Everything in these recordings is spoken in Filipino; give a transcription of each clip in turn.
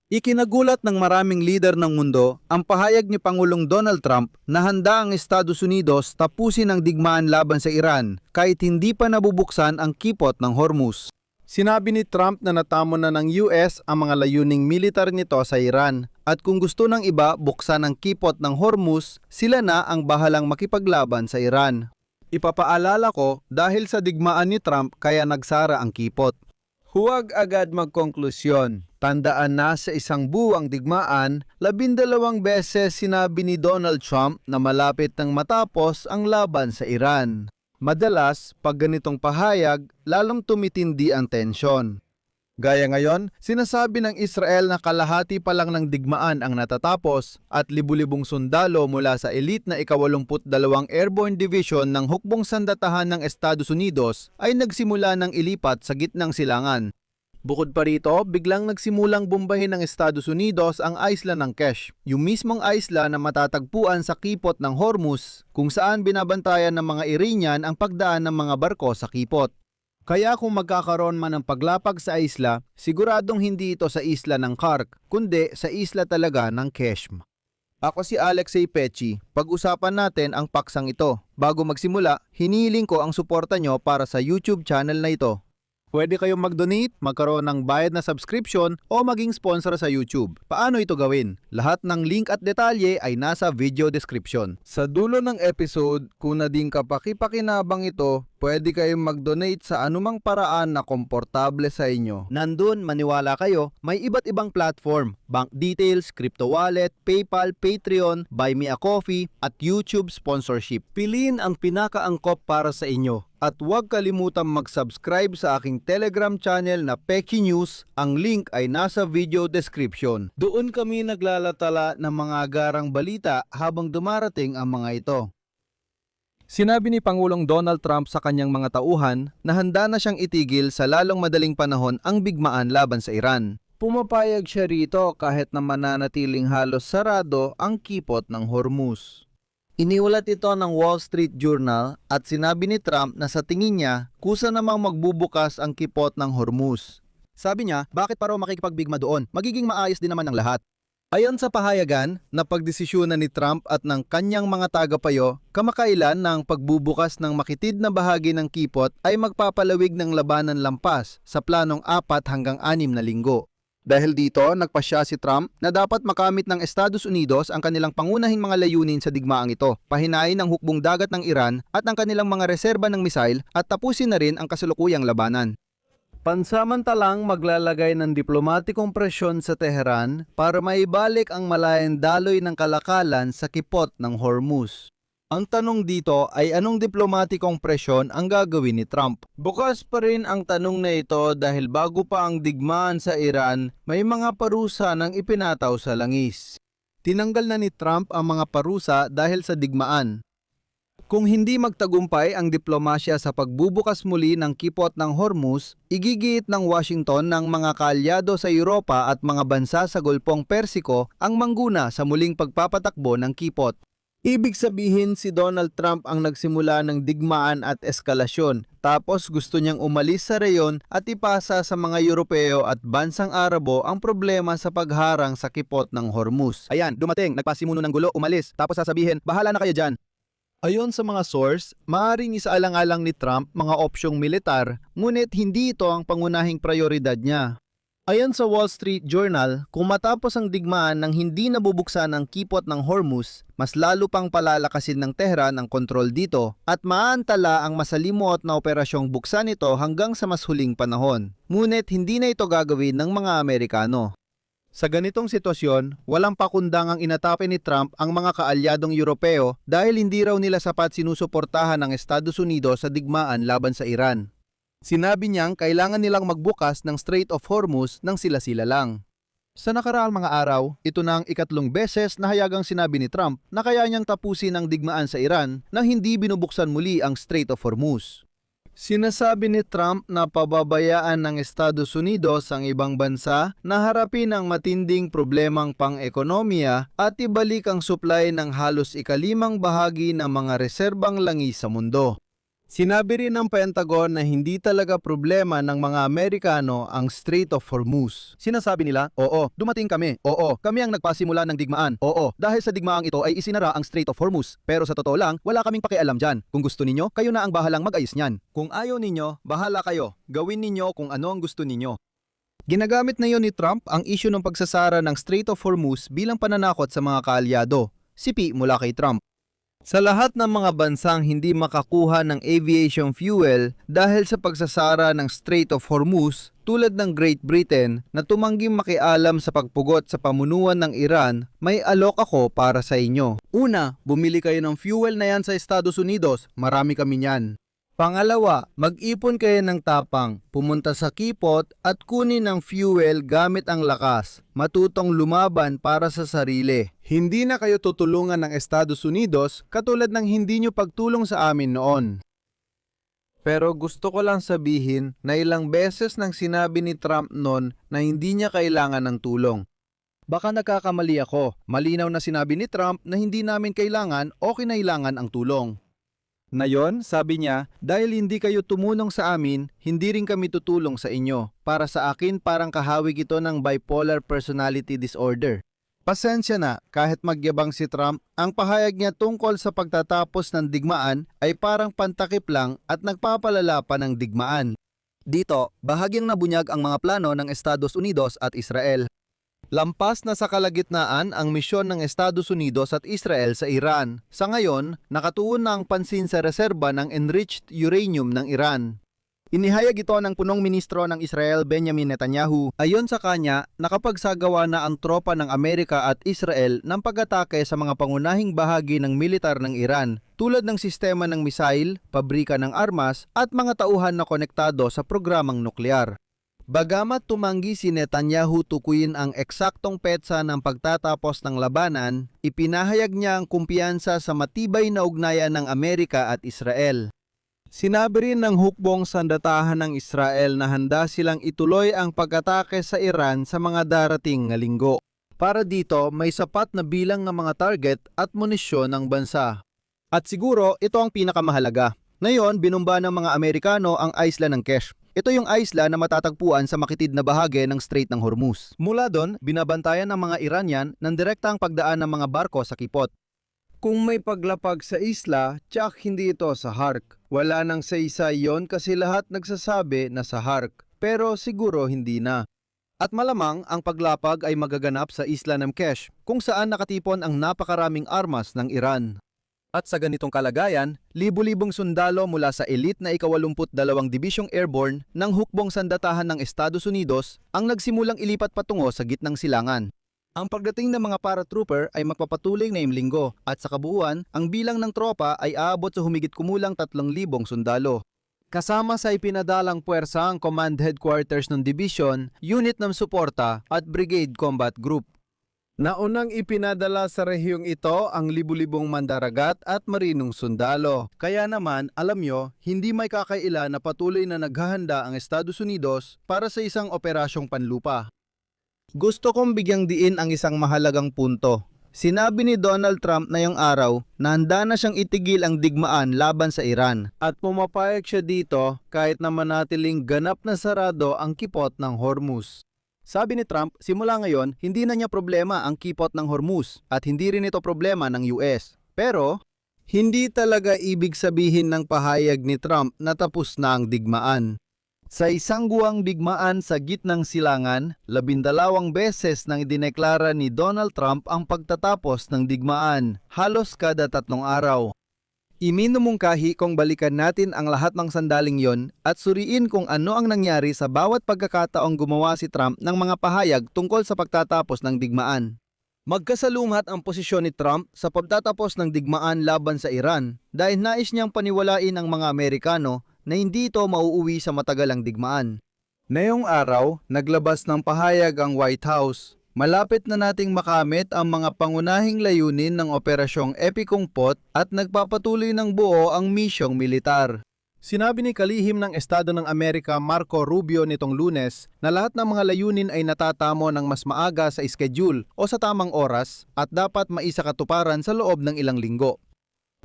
Ikinagulat ng maraming lider ng mundo ang pahayag ni Pangulong Donald Trump na handa ang Estados Unidos tapusin ang digmaan laban sa Iran kahit hindi pa nabubuksan ang kipot ng Hormuz. Sinabi ni Trump na natamo na ng US ang mga layuning militar nito sa Iran at kung gusto ng iba buksan ang kipot ng Hormuz, sila na ang bahalang makipaglaban sa Iran. Ipapaalala ko dahil sa digmaan ni Trump kaya nagsara ang kipot. Huwag agad magkonklusyon. Tandaan na sa isang buwang digmaan, 12 beses sinabi ni Donald Trump na malapit nang matapos ang laban sa Iran. Madalas, pag ganitong pahayag, lalong tumitindi ang tensyon. Gaya ngayon, sinasabi ng Israel na kalahati pa lang ng digmaan ang natatapos at libu-libong sundalo mula sa elite na ika-82 Airborne Division ng hukbong sandatahan ng Estados Unidos ay nagsimula ng ilipat sa gitnang silangan. Bukod pa rito, biglang nagsimulang bombahin ng Estados Unidos ang isla ng Kesh, yung mismong isla na matatagpuan sa kipot ng Hormuz kung saan binabantayan ng mga Iranian ang pagdaan ng mga barko sa kipot. Kaya kung magkakaroon man ng paglapag sa isla, siguradong hindi ito sa isla ng Kark, kundi sa isla talaga ng Keshm. Ako si Alexei Pechi. Pag-usapan natin ang paksang ito. Bago magsimula, hinihiling ko ang suporta nyo para sa YouTube channel na ito. Pwede kayong mag-donate, magkaroon ng bayad na subscription o maging sponsor sa YouTube. Paano ito gawin? Lahat ng link at detalye ay nasa video description. Sa dulo ng episode, kung nading kapakipakinabang ito, pwede kayong mag-donate sa anumang paraan na komportable sa inyo. Nandun, maniwala kayo, may iba't ibang platform, bank details, crypto wallet, PayPal, Patreon, Buy Me a Coffee, at YouTube sponsorship. Piliin ang pinakaangkop para sa inyo. At huwag kalimutang mag-subscribe sa aking Telegram channel na Pechi News. Ang link ay nasa video description. Doon kami naglalatala ng mga agarang balita habang dumarating ang mga ito. Sinabi ni Pangulong Donald Trump sa kanyang mga tauhan na handa na siyang itigil sa lalong madaling panahon ang bigmaan laban sa Iran. Pumapayag siya rito kahit na mananatiling halos sarado ang kipot ng Hormuz. Iniulat ito ng Wall Street Journal at sinabi ni Trump na sa tingin niya, kusa namang magbubukas ang kipot ng Hormuz. Sabi niya, bakit pa raw makikipagbigma doon? Magiging maayos din naman ang lahat. Ayon sa pahayagan, napagdesisyonan ni Trump at ng kanyang mga tagapayo, kamakailan na ang pagbubukas ng makitid na bahagi ng kipot ay magpapalawig ng labanan lampas sa planong 4 hanggang 6 na linggo. Dahil dito, nagpasya si Trump na dapat makamit ng Estados Unidos ang kanilang pangunahing mga layunin sa digmaang ito, pahinain ang hukbong dagat ng Iran at ang kanilang mga reserba ng misail at tapusin na rin ang kasalukuyang labanan. Pansamantalang maglalagay ng diplomatikong presyon sa Tehran para maibalik ang malayang daloy ng kalakalan sa kipot ng Hormuz. Ang tanong dito ay anong diplomatikong presyon ang gagawin ni Trump? Bukas pa rin ang tanong na ito dahil bago pa ang digmaan sa Iran, may mga parusa nang ipinataw sa langis. Tinanggal na ni Trump ang mga parusa dahil sa digmaan. Kung hindi magtagumpay ang diplomasya sa pagbubukas muli ng kipot ng Hormuz, igigit ng Washington ng mga kaalyado sa Europa at mga bansa sa Gulpong Persiko ang mangguna sa muling pagpapatakbo ng kipot. Ibig sabihin si Donald Trump ang nagsimula ng digmaan at eskalasyon, tapos gusto niyang umalis sa reyon at ipasa sa mga Europeo at bansang Arabo ang problema sa pagharang sa kipot ng Hormuz. Ayan, dumating, nagpasimuno ng gulo, umalis, tapos sasabihin, bahala na kayo dyan. Ayon sa mga source, maaaring isaalang-alang ni Trump mga opsyong militar, ngunit hindi ito ang pangunahing prioridad niya. Ayon sa Wall Street Journal, kung matapos ang digmaan ng hindi nabubuksan ang kipot ng Hormuz, mas lalo pang palalakasin ng Tehran ang kontrol dito at maantala ang masalimuot na operasyong buksan ito hanggang sa mas huling panahon. Ngunit hindi na ito gagawin ng mga Amerikano. Sa ganitong sitwasyon, walang pakundangang inatape ni Trump ang mga kaalyadong Europeo dahil hindi raw nila sapat sinusuportahan ng Estados Unidos sa digmaan laban sa Iran. Sinabi niyang kailangan nilang magbukas ng Strait of Hormuz nang sila-sila lang. Sa nakaraang mga araw, ito na ang ikatlong beses na hayagang sinabi ni Trump na kaya niyang tapusin ang digmaan sa Iran nang hindi binubuksan muli ang Strait of Hormuz. Sinasabi ni Trump na pababayaan ng Estados Unidos ang ibang bansa na harapin ang matinding problemang pang-ekonomiya at ibalik ang supply ng halos ikalimang bahagi ng mga reserbang langis sa mundo. Sinabi rin ng Pentagon na hindi talaga problema ng mga Amerikano ang Strait of Hormuz. Sinasabi nila, oo, dumating kami. Oo, kami ang nagpasimula ng digmaan. Oo, dahil sa digmaang ito ay isinara ang Strait of Hormuz. Pero sa totoo lang, wala kaming pakialam dyan. Kung gusto ninyo, kayo na ang bahalang mag-ayos niyan. Kung ayaw ninyo, bahala kayo. Gawin ninyo kung ano ang gusto ninyo. Ginagamit na yon ni Trump ang isyu ng pagsasara ng Strait of Hormuz bilang pananakot sa mga kaalyado. Sipi mula kay Trump. Sa lahat ng mga bansang hindi makakuha ng aviation fuel dahil sa pagsasara ng Strait of Hormuz, tulad ng Great Britain na tumangging makialam sa pagpugot sa pamunuan ng Iran, may alok ako para sa inyo. Una, bumili kayo ng fuel na yan sa Estados Unidos, marami kami niyan. Pangalawa, mag-ipon kayo ng tapang, pumunta sa kipot at kunin ang fuel gamit ang lakas, matutong lumaban para sa sarili. Hindi na kayo tutulungan ng Estados Unidos katulad ng hindi nyo pagtulong sa amin noon. Pero gusto ko lang sabihin na ilang beses nang sinabi ni Trump noon na hindi niya kailangan ng tulong. Baka nagkakamali ako, malinaw na sinabi ni Trump na hindi namin kailangan o kinailangan ang tulong. Ngayon, sabi niya, dahil hindi kayo tumulong sa amin, hindi rin kami tutulong sa inyo. Para sa akin, parang kahawig ito ng bipolar personality disorder. Pasensya na, kahit magyabang si Trump, ang pahayag niya tungkol sa pagtatapos ng digmaan ay parang pantakip lang at nagpapalala pa ng digmaan. Dito, bahagyang nabunyag ang mga plano ng Estados Unidos at Israel. Lampas na sa kalagitnaan ang misyon ng Estados Unidos at Israel sa Iran. Sa ngayon, nakatuon na ang pansin sa reserba ng enriched uranium ng Iran. Inihayag ito ng punong ministro ng Israel Benjamin Netanyahu. Ayon sa kanya, nakapagsagawa na ang tropa ng Amerika at Israel ng pag-atake sa mga pangunahing bahagi ng militar ng Iran, tulad ng sistema ng misail, pabrika ng armas at mga tauhan na konektado sa programang nuklear. Bagamat tumanggi si Netanyahu tukuyin ang eksaktong petsa ng pagtatapos ng labanan, ipinahayag niya ang kumpiyansa sa matibay na ugnayan ng Amerika at Israel. Sinabi rin ng hukbong sandatahan ng Israel na handa silang ituloy ang pag-atake sa Iran sa mga darating na linggo. Para dito, may sapat na bilang ng mga target at munisyon ng bansa. At siguro, ito ang pinakamahalaga. Ngayon, binumba ng mga Amerikano ang isla ng Kesh. Ito yung isla na matatagpuan sa makitid na bahagi ng Strait ng Hormuz. Mula doon, binabantayan ng mga Iranian ng direktang pagdaan ng mga barko sa kipot. Kung may paglapag sa isla, tsak hindi ito sa Hark. Wala nang saysay yon kasi lahat nagsasabi na sa Hark, pero siguro hindi na. At malamang ang paglapag ay magaganap sa isla ng Kesh, kung saan nakatipon ang napakaraming armas ng Iran. At sa ganitong kalagayan, libu-libong sundalo mula sa elite na ika-82 Dibisyong Airborne ng hukbong sandatahan ng Estados Unidos ang nagsimulang ilipat patungo sa gitnang silangan. Ang pagdating ng mga paratrooper ay magpapatuloy ngayong linggo at sa kabuuan, ang bilang ng tropa ay aabot sa humigit kumulang 3,000 sundalo. Kasama sa ipinadalang puwersa ang Command Headquarters ng Division, Unit ng Suporta at Brigade Combat Group. Naunang ipinadala sa rehiyong ito ang libu-libong mandaragat at marinong sundalo. Kaya naman, alam nyo, hindi may kakaila na patuloy na naghahanda ang Estados Unidos para sa isang operasyong panlupa. Gusto kong bigyang diin ang isang mahalagang punto. Sinabi ni Donald Trump na yung araw na handa na siyang itigil ang digmaan laban sa Iran at pumapayag siya dito kahit na manatiling ganap na sarado ang kipot ng Hormuz. Sabi ni Trump, simula ngayon, hindi na niya problema ang kipot ng Hormuz at hindi rin ito problema ng US. Pero, hindi talaga ibig sabihin ng pahayag ni Trump na tapos na ang digmaan. Sa isang guwang digmaan sa gitnang silangan, 12 beses nang idineklara ni Donald Trump ang pagtatapos ng digmaan, halos kada 3 araw. Iminumungkahi kung balikan natin ang lahat ng sandaling yon at suriin kung ano ang nangyari sa bawat pagkakataong gumawa si Trump ng mga pahayag tungkol sa pagtatapos ng digmaan. Magkasalungat ang posisyon ni Trump sa pagtatapos ng digmaan laban sa Iran dahil nais niyang paniwalain ang mga Amerikano na hindi ito mauuwi sa matagalang digmaan. Ngayong araw, naglabas ng pahayag ang White House. Malapit na nating makamit ang mga pangunahing layunin ng Operasyong Epikong Pot at nagpapatuloy ng buo ang misyong militar. Sinabi ni Kalihim ng Estado ng Amerika Marco Rubio nitong Lunes na lahat ng mga layunin ay natatamo ng mas maaga sa schedule o sa tamang oras at dapat maisakatuparan sa loob ng ilang linggo.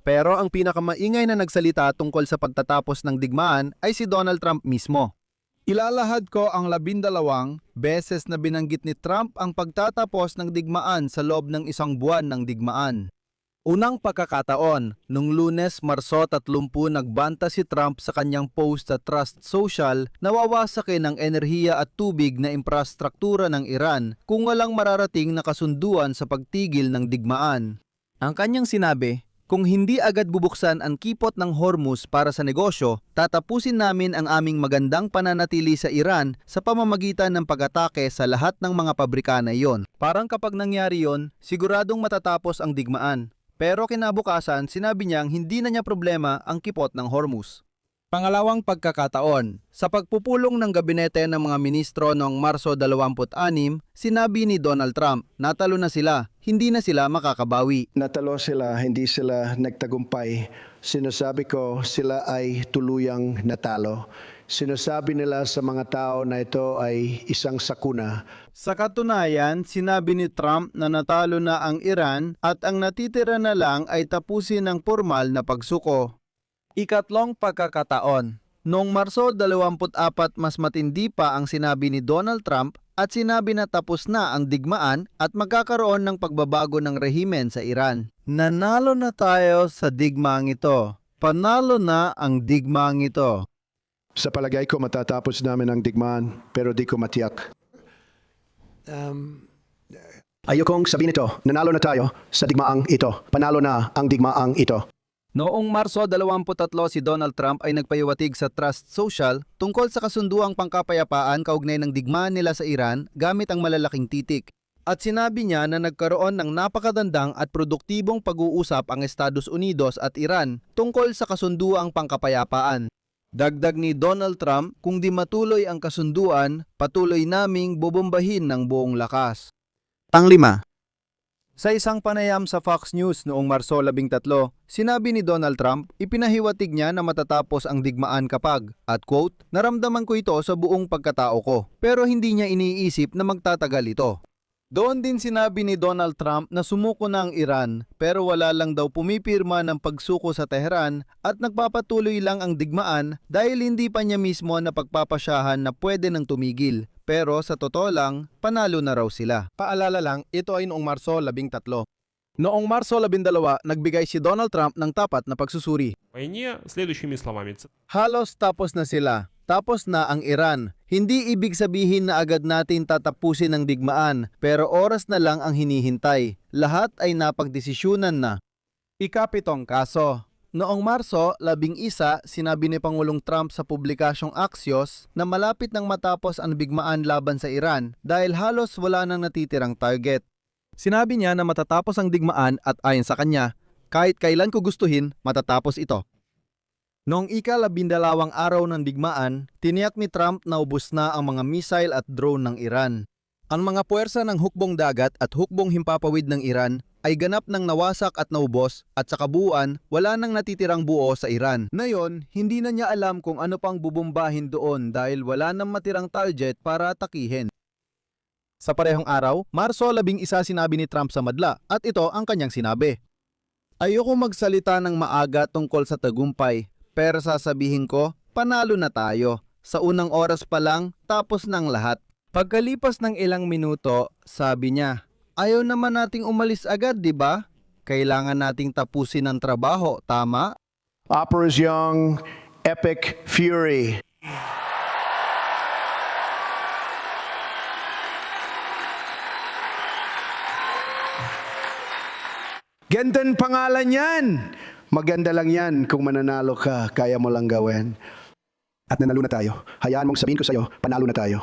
Pero ang pinakamaingay na nagsalita tungkol sa pagtatapos ng digmaan ay si Donald Trump mismo. Ilalahad ko ang 12 beses na binanggit ni Trump ang pagtatapos ng digmaan sa loob ng isang buwan ng digmaan. Unang pagkakataon, nung Lunes, Marso 30, nagbanta si Trump sa kanyang post sa Trust Social na wawasakin ang enerhiya at tubig na infrastruktura ng Iran kung walang mararating na kasunduan sa pagtigil ng digmaan. Ang kanyang sinabi, kung hindi agad bubuksan ang kipot ng Hormuz para sa negosyo, tatapusin namin ang aming magandang pananatili sa Iran sa pamamagitan ng pag-atake sa lahat ng mga pabrika na iyon. Parang kapag nangyari yon, siguradong matatapos ang digmaan. Pero kinabukasan, sinabi niyang hindi na niya problema ang kipot ng Hormuz. Pangalawang pagkakataon, sa pagpupulong ng gabinete ng mga ministro noong Marso 26, sinabi ni Donald Trump, natalo na sila, hindi na sila makakabawi. Natalo sila, hindi sila nagtagumpay. Sinasabi ko, sila ay tuluyang natalo. Sinasabi nila sa mga tao na ito ay isang sakuna. Sa katunayan, sinabi ni Trump na natalo na ang Iran at ang natitira na lang ay tapusin ang formal na pagsuko. Ikatlong pagkakataon. Noong Marso 24, mas matindi pa ang sinabi ni Donald Trump at sinabi na tapos na ang digmaan at magkakaroon ng pagbabago ng rehimen sa Iran. Nanalo na tayo sa digmaang ito. Panalo na ang digmaang ito. Sa palagay ko, matatapos namin ang digmaan, pero di ko matiyak. Ayokong sabihin ito, nanalo na tayo sa digmaang ito. Panalo na ang digmaang ito. Noong Marso 23, si Donald Trump ay nagpahiwatig sa Trust Social tungkol sa kasunduang pangkapayapaan kaugnay ng digmaan nila sa Iran gamit ang malalaking titik. At sinabi niya na nagkaroon ng napakagandang at produktibong pag-uusap ang Estados Unidos at Iran tungkol sa kasunduang pangkapayapaan. Dagdag ni Donald Trump, kung di matuloy ang kasunduan, patuloy naming bobombahin ng buong lakas. Panglima. Sa isang panayam sa Fox News noong Marso 13, sinabi ni Donald Trump, ipinahiwatig niya na matatapos ang digmaan kapag, at quote, naramdaman ko ito sa buong pagkatao ko, pero hindi niya iniisip na magtatagal ito. Doon din sinabi ni Donald Trump na sumuko na ang Iran pero wala lang daw pumipirma ng pagsuko sa Tehran at nagpapatuloy lang ang digmaan dahil hindi pa niya mismo napagpapasyahan na pwede nang tumigil. Pero sa totoo lang, panalo na raw sila. Paalala lang, ito ay noong Marso 13. Noong Marso 12, nagbigay si Donald Trump ng tapat na pagsusuri. Войне следующими словами. Halos tapos na sila. Tapos na ang Iran. Hindi ibig sabihin na agad natin tatapusin ang digmaan, pero oras na lang ang hinihintay. Lahat ay napagdesisyunan na. Ikapitong kaso. Noong Marso 11, sinabi ni Pangulong Trump sa publikasyong Axios na malapit nang matapos ang digmaan laban sa Iran dahil halos wala nang natitirang target. Sinabi niya na matatapos ang digmaan at ayon sa kanya, kahit kailan ko gustuhin, matatapos ito. Noong ika-12 araw ng digmaan, tiniyak ni Trump na ubos na ang mga missile at drone ng Iran. Ang mga puwersa ng hukbong dagat at hukbong himpapawid ng Iran ay ganap ng nawasak at naubos at sa kabuuan wala nang natitirang buo sa Iran. Ngayon, hindi na niya alam kung ano pang bubombahin doon dahil wala nang matirang target para atakihin. Sa parehong araw, Marso 11 sinabi ni Trump sa madla at ito ang kanyang sinabi. Ayoko magsalita ng maaga tungkol sa tagumpay. Pero sasabihin ko, panalo na tayo. Sa unang oras pa lang, tapos ng lahat. Pagkalipas ng ilang minuto, sabi niya, ayaw naman nating umalis agad, di ba? Kailangan nating tapusin ang trabaho, tama? Operation Epic Fury. Gandang pangalan yan! Maganda lang yan kung mananalo ka, kaya mo lang gawin. At nanalo na tayo. Hayaan mong sabihin ko sa'yo, panalo na tayo.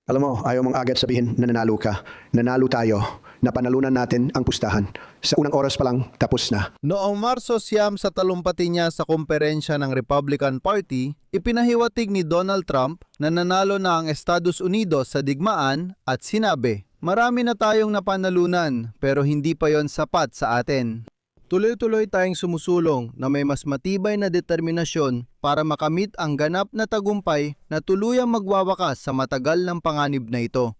Alam mo, ayaw mong agad sabihin na nanalo ka. Nanalo tayo. Napanalunan natin ang pustahan. Sa unang oras pa lang, tapos na. Noong Marso 9 sa talumpati niya sa komperensya ng Republican Party, ipinahiwatig ni Donald Trump na nanalo na ang Estados Unidos sa digmaan at sinabi, marami na tayong napanalunan pero hindi pa yon sapat sa atin. Tuloy-tuloy tayong sumusulong na may mas matibay na determinasyon para makamit ang ganap na tagumpay na tuluyang magwawakas sa matagal ng panganib na ito.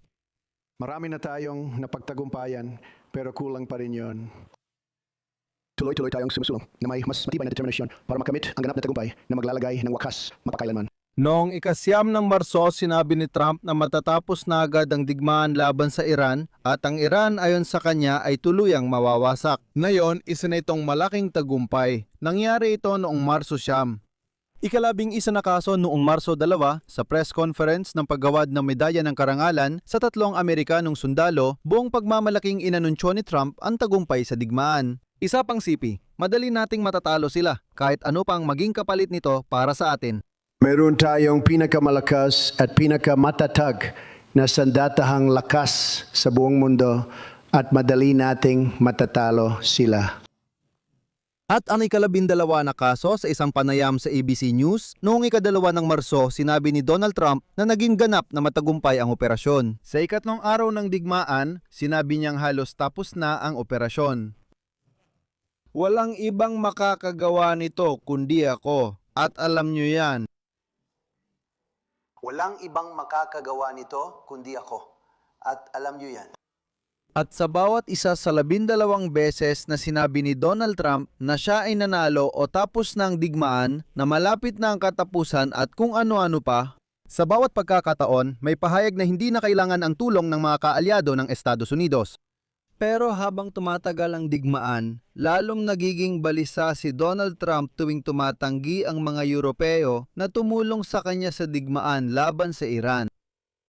Marami na tayong napagtagumpayan, pero kulang pa rin yon. Tuloy-tuloy tayong sumusulong na may mas matibay na determinasyon para makamit ang ganap na tagumpay na maglalagay ng wakas mapakailanman. Noong ika-9 ng Marso, sinabi ni Trump na matatapos na agad ang digmaan laban sa Iran at ang Iran ayon sa kanya ay tuluyang mawawasak. Ngayon, isa na itong malaking tagumpay. Nangyari ito noong Marso 9. Ika-11 na kaso noong Marso 2 sa press conference ng paggawad ng medalya ng karangalan sa 3 Amerikanong sundalo, buong pagmamalaking inanunsyo ni Trump ang tagumpay sa digmaan. Isa pang sipi, madali nating matatalo sila kahit ano pang maging kapalit nito para sa atin. Meron tayong pinakamalakas at pinakamatatag na sandatahang lakas sa buong mundo at madali nating matatalo sila. At ang ika-12 na kaso sa isang panayam sa ABC News, noong ika-2 ng Marso, sinabi ni Donald Trump na naging ganap na matagumpay ang operasyon. Sa ikatlong araw ng digmaan, sinabi niyang halos tapos na ang operasyon. Walang ibang makakagawa nito kundi ako, at alam niyo yan. Walang ibang makakagawa nito kundi ako. At alam niyo yan. At sa bawat isa sa 12 beses na sinabi ni Donald Trump na siya ay nanalo o tapos na ang digmaan, na malapit na ang katapusan at kung ano-ano pa, sa bawat pagkakataon may pahayag na hindi na kailangan ang tulong ng mga kaalyado ng Estados Unidos. Pero habang tumatagal ang digmaan, lalong nagiging balisa si Donald Trump tuwing tumatanggi ang mga Europeo na tumulong sa kanya sa digmaan laban sa Iran.